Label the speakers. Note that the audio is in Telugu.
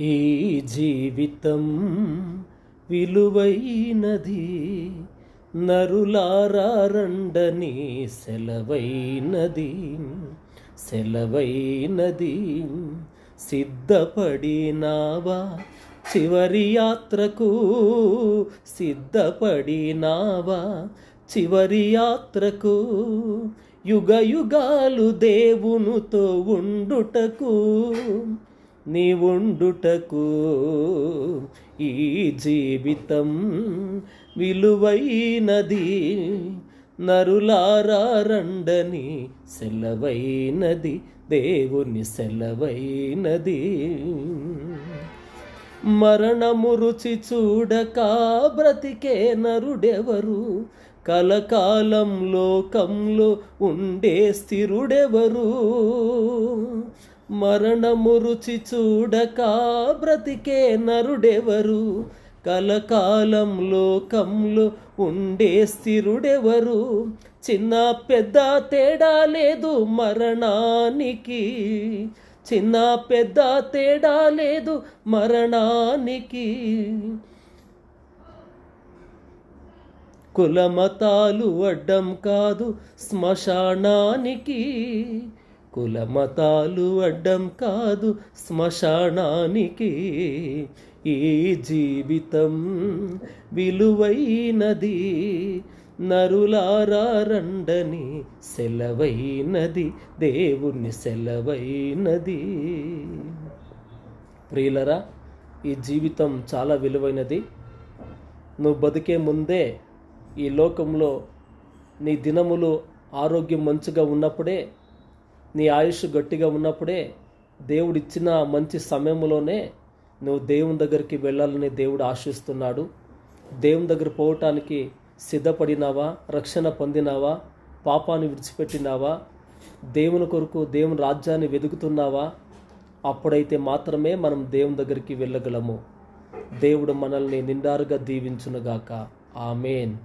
Speaker 1: ఈ జీవితం విలువైనది, నరులారా రండని సెలవైనది. సిద్ధపడినావా చివరి యాత్రకు? సిద్ధపడినావా చివరి యాత్రకు? యుగ యుగాలు దేవునితో ఉండుటకు, నీ ఉండుటకు. ఈ జీవితం విలువైనది, నరులారా రండని సెలవైనది, దేవుని సెలవైనది. మరణము రుచి చూడక బ్రతికే నరుడెవరు? కలకాలం లోకంలో ఉండే స్థిరుడెవరు? మరణము రుచి చూడక బ్రతికే నరుడెవరు? కలకాలం లోకంలో ఉండే స్థిరుడెవరు? చిన్న పెద్ద తేడా లేదు మరణానికి, చిన్న పెద్ద తేడా లేదు మరణానికి. కులమతాలు అడ్డం కాదు శ్మశానానికి, కులమతాలు అడ్డం కాదు శ్మశానానికి. ఈ జీవితం విలువైనది, నరులారా రండని సెలవైనది, దేవుని సెలవైనది. ప్రియులరా, ఈ జీవితం చాలా విలువైనది. నువ్వు బతికే ముందే ఈ లోకంలో నీ దినములు ఆరోగ్యం మంచిగా ఉన్నప్పుడే, నీ ఆయుష్ గట్టిగా ఉన్నప్పుడే, దేవుడిచ్చిన మంచి సమయంలోనే నువ్వు దేవుని దగ్గరికి వెళ్ళాలని దేవుడు ఆశిస్తున్నాడు. దేవుని దగ్గర పోవటానికి సిద్ధపడినావా? రక్షణ పొందినావా? పాపాన్ని విడిచిపెట్టినావా? దేవుని కొరకు దేవుని రాజ్యాన్ని వెతుకుతున్నావా? అప్పుడైతే మాత్రమే మనం దేవుని దగ్గరికి వెళ్ళగలము. దేవుడు మనల్ని నిండారుగా దీవించునుగాక. ఆమేన్.